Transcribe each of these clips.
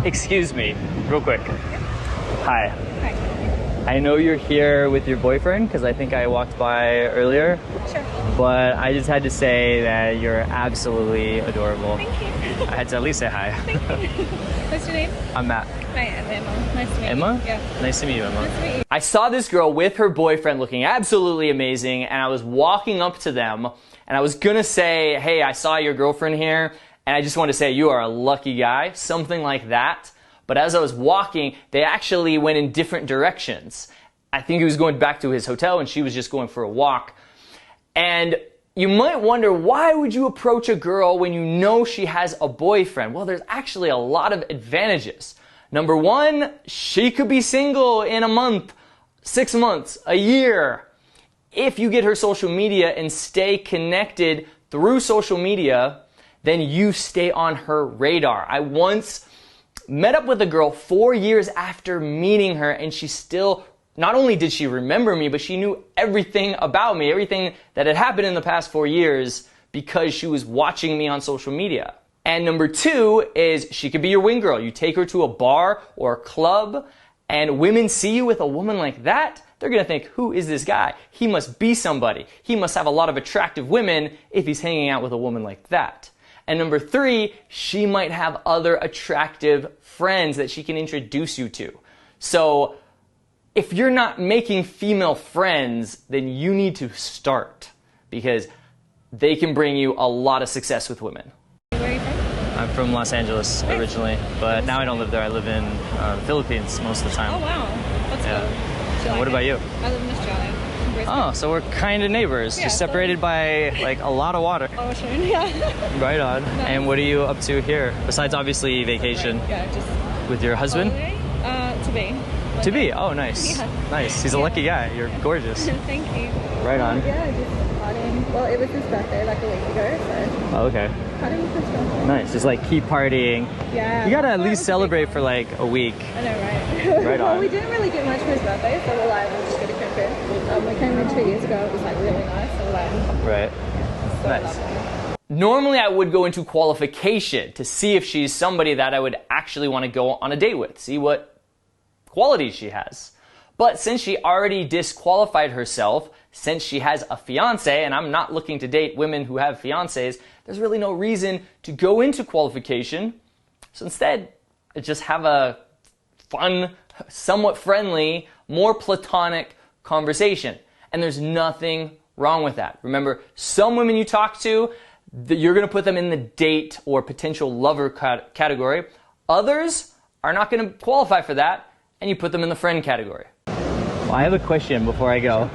Excuse me, real quick. Hi. Hi. I know you're here with your boyfriend because I think I walked by earlier. Sure. But I just had to say that you're absolutely adorable. Thank you. I had to at least say hi. Thank you. What's your name? I'm Matt. Hi, I'm Emma. Nice to meet you. Emma? Yeah. Nice to meet you, Emma. Nice to meet you. I saw this girl with her boyfriend looking absolutely amazing, and I was walking up to them, and I was gonna say, hey, I saw your girlfriend here, and I just wanted to say you are a lucky guy, something like that. But as I was walking, they actually went in different directions. I think he was going back to his hotel, and she was just going for a walk. And you might wonder, why would you approach a girl when you know she has a boyfriend? Well, there's actually a lot of advantages. Number one, she could be single in a month, 6 months, a year. If you get her social media and stay connected through social media, then you stay on her radar. I once met up with a girl 4 years after meeting her, and she still, not only did she remember me, but she knew everything about me, everything that had happened in the past 4 years because she was watching me on social media. And number two is she could be your wing girl. You take her to a bar or a club, and women see you with a woman like that, they're gonna think, who is this guy? He must be somebody. He must have a lot of attractive women if he's hanging out with a woman like that. And number three, she might have other attractive friends that she can introduce you to. So if you're not making female friends, then you need to start, because they can bring you a lot of success with women. Where are you from? I'm from Los Angeles originally, but now I don't live there. I live in the Philippines most of the time. Oh, wow. That's cool. And what about you? I live in Australia. Oh, so we're kind of neighbors, just separated by like a lot of water. Ocean, yeah. Right on. Nice. And what are you up to here, besides obviously vacation? Yeah, just With your husband? holiday? To be. To be? Oh, nice. Yeah. Nice. He's a lucky guy. You're gorgeous. Thank you. Right on. Yeah, just partying. Well, it was his birthday like a week ago, so. Oh, okay. Partying for sure. Nice. Just like keep partying. Yeah. You gotta at least celebrate for like a week. I know, right? Right Well, on. we didn't really do much for his birthday, so we're like, we'll just go to Cancun. We came in 2 years ago. It was like really nice. So we're like, Right. so Nice. lovely. Normally I would go into qualification to see if she's somebody that I would actually want to go on a date with, see what qualities she has. But since she already disqualified herself, since she has a fiance, and I'm not looking to date women who have fiancés, there's really no reason to go into qualification. So instead, I just have a fun, somewhat friendly, more platonic conversation. And there's nothing wrong with that. Remember, some women you talk to, you're going to put them in the date or potential lover category. Others are not going to qualify for that, and you put them in the friend category. Well, I have a question before I go.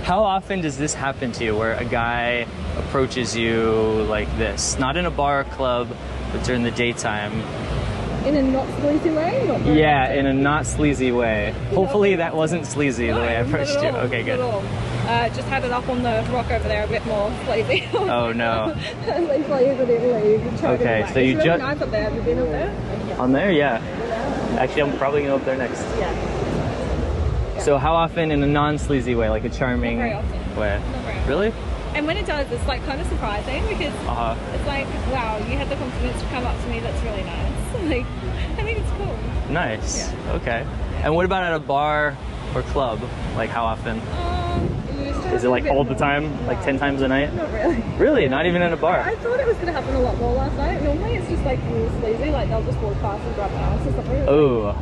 How often does this happen to you, where a guy approaches you like this? Not in a bar or club, but during the daytime. In a not sleazy way? Not very Yeah, sleazy. in a not sleazy way. Hopefully that wasn't sleazy the way I approached you. Okay, good. Not at all. Just had it up on the rock over there a bit more sleazy. Oh no. Like players in Italy. Okay, so you it's really just nice up there. Have you been up there? on there, yeah. Actually, I'm probably gonna go up there next. Yeah. So how often in a non-sleazy way, like a charming Not very often. way? Not very often. Really? And when it does, it's like kind of surprising because it's like, wow, you had the confidence to come up to me. That's really nice. Like, I think it's cool. Nice. Yeah. Okay. And what about at a bar or club? Like how often? Is it like all the time? Like 10 times a night? Not really. Really? Not even at a bar? I thought it was going to happen a lot more last night. Normally it's just like real sleazy, like they'll just walk past and grab my ass or something. Oh.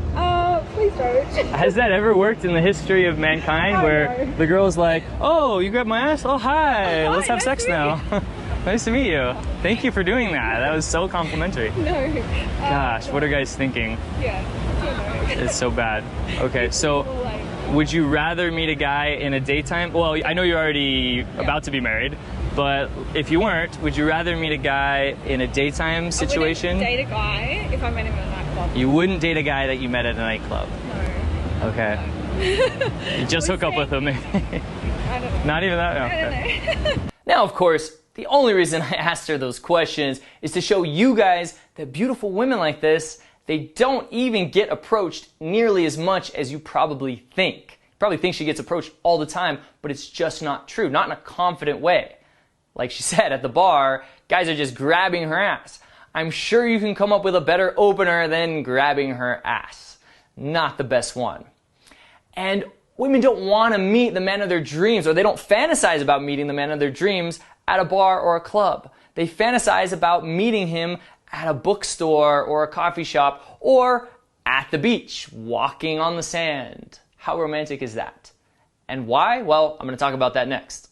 Please don't. Has that ever worked in the history of mankind, where the girl's like, oh, you grabbed my ass? Oh, hi. Oh, Let's have nice sex to meet now. Nice to meet you. Thank you for doing that. That was so complimentary. No. Gosh, what are guys thinking? Yeah. I don't know. It's so bad. Okay, so Or like, would you rather meet a guy in a daytime? Well, I know you're already about to be married, but if you weren't, would you rather meet a guy in a daytime situation? I wouldn't date a guy if I met him in a nightclub. You wouldn't date a guy that you met at a nightclub? No. Okay. You just hook up with him. I don't know. Not even that? I don't know. Now, of course, the only reason I asked her those questions is to show you guys that beautiful women like this, they don't even get approached nearly as much as you probably think. You probably think she gets approached all the time, but it's just not true, not in a confident way. Like she said at the bar, guys are just grabbing her ass. I'm sure you can come up with a better opener than grabbing her ass. Not the best one. And women don't want to meet the man of their dreams, or they don't fantasize about meeting the man of their dreams at a bar or a club. They fantasize about meeting him at a bookstore or a coffee shop or at the beach, walking on the sand. How romantic is that? And why? Well, I'm going to talk about that next.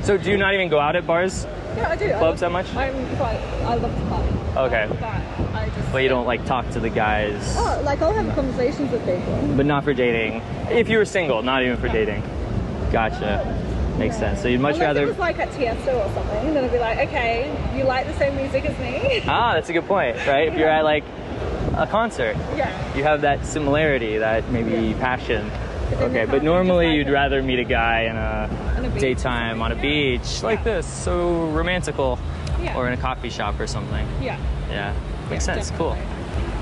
So do you not even go out at bars? Yeah, I do. Clubs that much? I love to party. Okay. But you don't like talk to the guys? Oh, like I'll have conversations with people. But not for dating. If you were single, not even for dating. Gotcha. Makes sense. So you'd much rather... If it was like at Tiesto or something, then I'd be like, okay, you like the same music as me? Ah, that's a good point, right? If you're at like a concert, you have that similarity, that maybe passion. Okay, but normally you'd rather meet a guy in a daytime on a beach like this, so romantical, or in a coffee shop or something. Yeah, makes sense. Cool.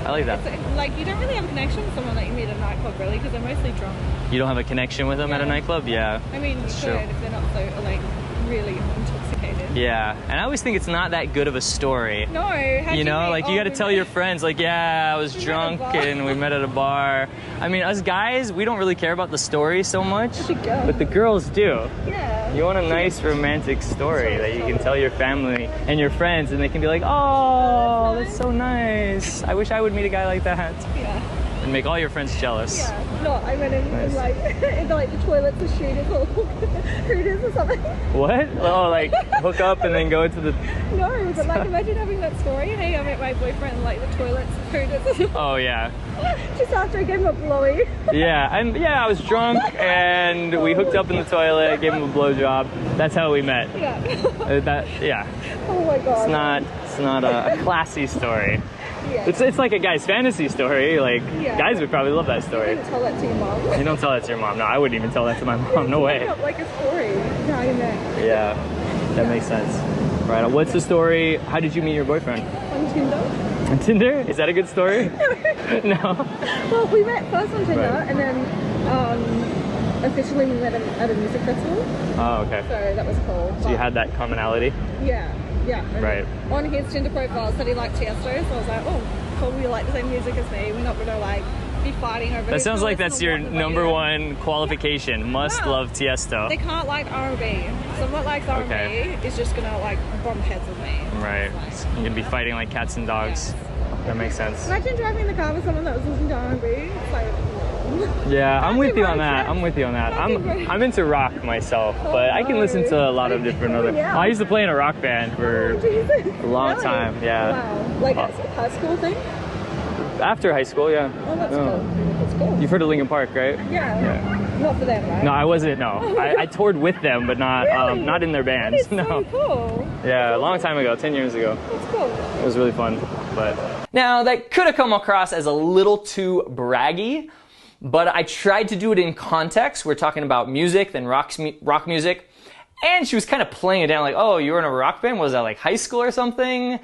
I like that. It's, like, you don't really have a connection with someone that you meet at a nightclub, really, because they're mostly drunk. You don't have a connection with them at a nightclub? Yeah. I mean, you could if they're not so, like, really intoxicated. Yeah, and I always think it's not that good of a story. No, how you know, like you got to tell your friends, like, yeah, I was drunk and we met at a bar. I mean, us guys, we don't really care about the story so much, but the girls do. Yeah. You want a nice romantic story that you can tell your family and your friends, and they can be like, oh, that's so nice. I wish I would meet a guy like that. Yeah. And make all your friends jealous. Yeah. No, I went in like into like the toilets with Hooters or Hooters or something. What? Oh, like hook up and then go into the... No, but like imagine having that story. Hey, I met my boyfriend in like the toilets with Hooters. Oh yeah. Just after I gave him a blowy. Yeah, and yeah, I was drunk and we hooked up in the toilet, gave him a blowjob. That's how we met. Yeah. Oh my god. It's not a classy story. Yeah. It's like a guy's fantasy story. Like, guys would probably love that story. You don't tell that to your mom. You don't tell that to your mom. No, I wouldn't even tell that to my mom. No way. Up like a story. How you met. Yeah, that makes sense. Right. What's the story? How did you meet your boyfriend? On Tinder. On Tinder? Is that a good story? No. Well, we met first on Tinder, and then officially we met at a music festival. Oh, okay. So that was cool. So you had that commonality? Yeah. Right. On his Tinder profile said he liked Tiesto, so I was like, oh, cool, you like the same music as me. We're not gonna like be fighting over. That sounds like that's your number one qualification. Must love Tiesto. They can't like R&B. Someone that likes R&B is just gonna like bump heads with me. Right. You're gonna be fighting like cats and dogs. That makes sense. Imagine driving in the car with someone that was listening to R&B. It's like, yeah, I'm with you on that. I'm into rock myself, but I can listen to a lot of different other. I used to play in a rock band for a long time. Yeah. Wow. Like a high school thing? After high school, yeah. Oh, that's cool. That's cool. You've heard of Linkin Park, right? Yeah. Not for them, right? No, I wasn't. No, I toured with them, but not not in their bands. That is so cool. Yeah, a long time ago, 10 years ago. That's cool. It was really fun, but. Now that could have come across as a little too braggy. But I tried to do it in context. We're talking about music, then rock music. And she was kind of playing it down like, oh, you were in a rock band? Was that like high school or something?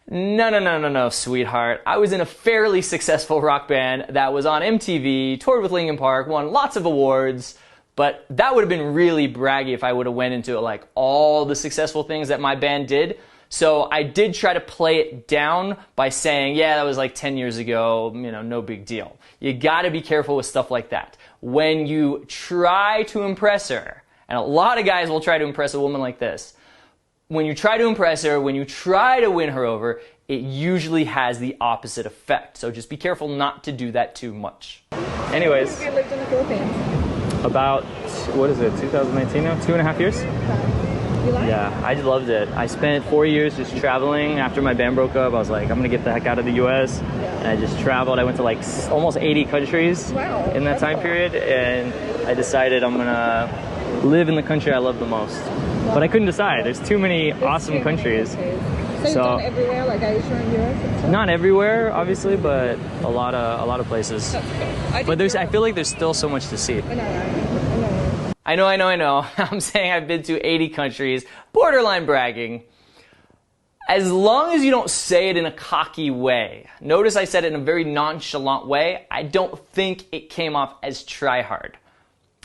No, sweetheart. I was in a fairly successful rock band that was on MTV, toured with Linkin Park, won lots of awards. But that would have been really braggy if I would have went into like all the successful things that my band did. So I did try to play it down by saying, yeah, that was like 10 years ago, you know, no big deal. You gotta be careful with stuff like that. When you try to impress her, and a lot of guys will try to impress a woman like this, when you try to impress her, when you try to win her over, it usually has the opposite effect. So just be careful not to do that too much. Anyways. You lived in the Philippines? About, what is it, 2019 now? 2.5 years? You like it? Yeah, I loved it. I spent 4 years just traveling. After my band broke up, I was like, I'm gonna get the heck out of the US. And I just traveled. I went to like almost 80 countries in that time period. And I decided I'm gonna live in the country I love the most. But I couldn't decide. There's too many awesome countries. So you've done everywhere, like Asia and Europe and stuff? Not everywhere, obviously, but a lot of places. That's cool. But I feel like there's still so much to see. I know, right? I know. I'm saying I've been to 80 countries. Borderline bragging. As long as you don't say it in a cocky way. Notice I said it in a very nonchalant way. I don't think it came off as try hard.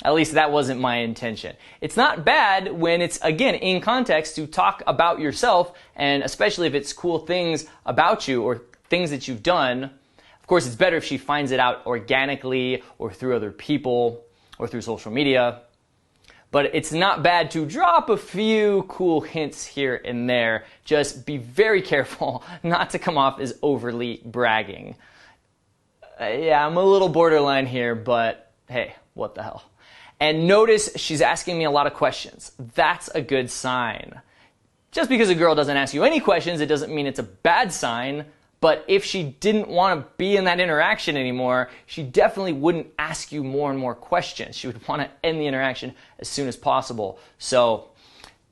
At least that wasn't my intention. It's not bad when it's, again, in context to talk about yourself, and especially if it's cool things about you or things that you've done. Of course, it's better if she finds it out organically or through other people or through social media. But it's not bad to drop a few cool hints here and there. Just be very careful not to come off as overly bragging. Yeah, I'm a little borderline here, but hey, what the hell. And notice she's asking me a lot of questions. That's a good sign. Just because a girl doesn't ask you any questions, it doesn't mean it's a bad sign. But if she didn't want to be in that interaction anymore, she definitely wouldn't ask you more and more questions. She would want to end the interaction as soon as possible. So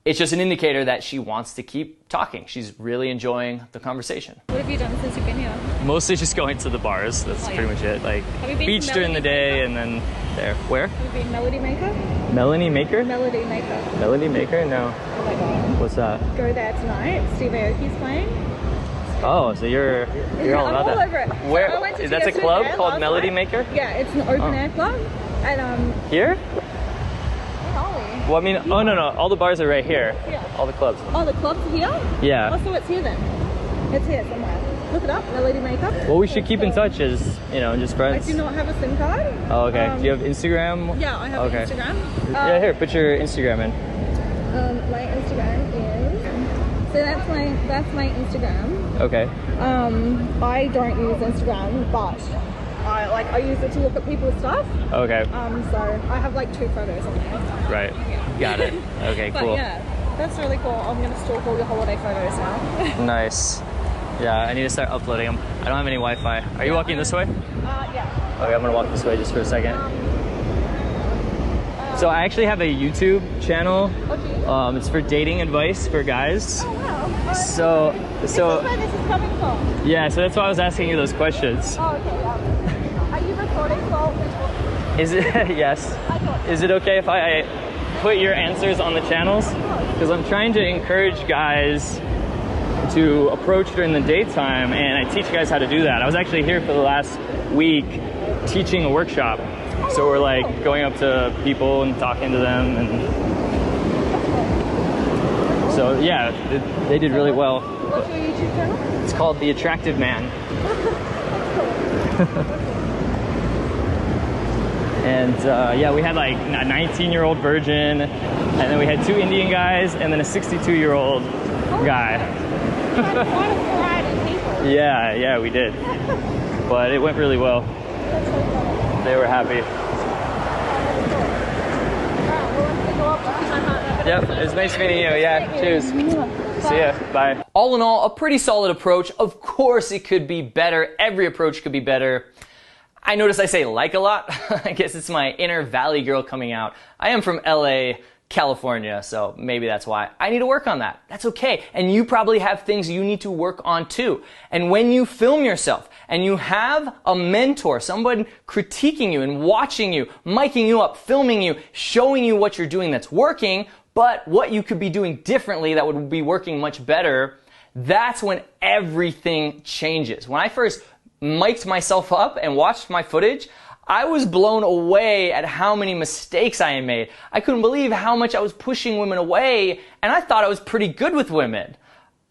it's just an indicator that she wants to keep talking. She's really enjoying the conversation. What have you done since you've been here? Mostly just going to the bars. That's pretty much it. Like beach during the day and then there. Where? Have you been Melody Maker? Melanie Maker? Melody Maker. Melody Maker? No. Oh my god. What's that? Go there tonight. Steve Aoki's playing. Oh, so you're all about that. I'm all over it. Where? So I went to That's a club called Melody night. Maker? Yeah, it's an open air club. And Here? where are we? Well, I mean, oh no, all the bars are right here. Yeah. All the clubs. Oh, the club's here? Yeah. Oh, so it's here then. It's here somewhere. Look it up, Melody Makeup. Well, we should keep in touch as, just I friends. do not have a SIM card. Oh, okay. Do you have Instagram? Yeah, I have Okay. Instagram. Yeah, here, put your Instagram in. My Instagram is. So that's my Instagram. Okay. I don't use Instagram, but I use it to look at people's stuff. Okay. So I have like 2 photos on there. Right. Got it. Okay, But cool. yeah, that's really cool. I'm gonna stalk all your holiday photos now. Nice. Yeah, I need to start uploading them. I don't have any Wi-Fi. Are you walking this way? Yeah. Okay, I'm gonna walk this way just for a second. So I actually have a YouTube channel. Okay. It's for dating advice for guys. Oh wow. So This is where this is coming from. yeah, so that's why I was asking you those questions. Oh, okay. Yeah. Are you recording while? Is it yes? I thought. Is it okay if I put your answers on the channels? Because I'm trying to encourage guys to approach during the daytime, and I teach guys how to do that. I was actually here for the last week teaching a workshop. So we're like going up to people and talking to them, and so yeah, they did really well. What's your YouTube channel? It's called The Attractive Man. And yeah, we had like a 19-year-old virgin, and then we had 2 Indian guys, and then a 62-year-old guy. Quite a variety of people. Yeah, we did. But it went really well. That's so funny. They were happy. Yep, it was nice meeting you. Yeah, cheers. See ya. Bye. All in all, a pretty solid approach. Of course, it could be better. Every approach could be better. I notice I say like a lot. I guess it's my inner Valley girl coming out. I am from LA, California, so maybe that's why. I need to work on that. That's okay. And you probably have things you need to work on too. And when you film yourself and you have a mentor, someone critiquing you and watching you, miking you up, filming you, showing you what you're doing that's working, but what you could be doing differently that would be working much better, that's when everything changes. When I first mic'd myself up and watched my footage, I was blown away at how many mistakes I had made. I couldn't believe how much I was pushing women away, and I thought I was pretty good with women.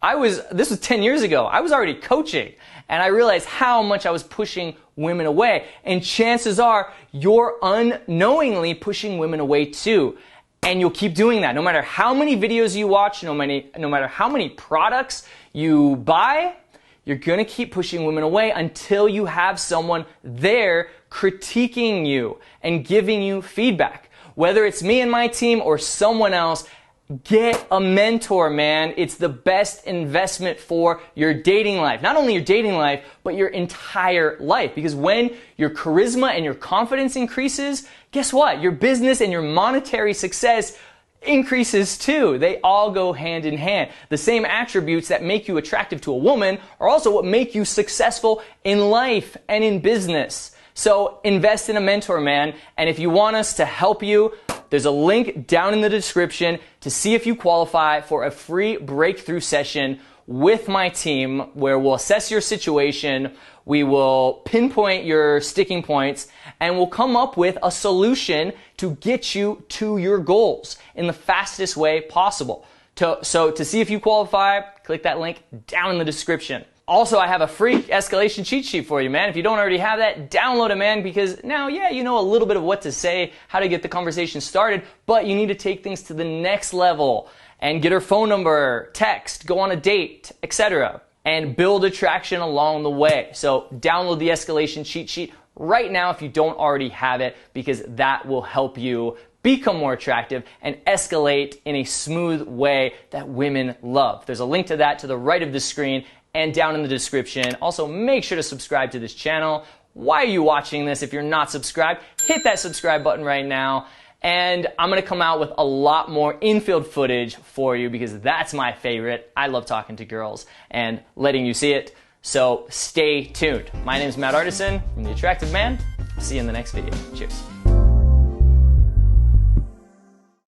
This was 10 years ago. I was already coaching, and I realized how much I was pushing women away. And chances are, you're unknowingly pushing women away too. And you'll keep doing that. No matter how many videos you watch, no matter how many products you buy, you're gonna keep pushing women away until you have someone there critiquing you and giving you feedback. Whether it's me and my team or someone else, get a mentor, man. It's the best investment for your dating life. Not only your dating life, but your entire life. Because when your charisma and your confidence increases, guess what? Your business and your monetary success increases too. They all go hand in hand. The same attributes that make you attractive to a woman are also what make you successful in life and in business. So invest in a mentor, man. And if you want us to help you, there's a link down in the description to see if you qualify for a free breakthrough session with my team where we'll assess your situation, we will pinpoint your sticking points, and we'll come up with a solution to get you to your goals in the fastest way possible. So to see if you qualify, click that link down in the description. Also, I have a free escalation cheat sheet for you, man. If you don't already have that, download it, man, because now, yeah, you know a little bit of what to say, how to get the conversation started, but you need to take things to the next level and get her phone number, text, go on a date, etc., and build attraction along the way. So download the escalation cheat sheet right now if you don't already have it, because that will help you become more attractive and escalate in a smooth way that women love. There's a link to that to the right of the screen and down in the description. Also, make sure to subscribe to this channel. Why are you watching this if you're not subscribed? Hit that subscribe button right now. And I'm gonna come out with a lot more infield footage for you because that's my favorite. I love talking to girls and letting you see it. So stay tuned. My name is Matt Artisan from The Attractive Man. See you in the next video. Cheers.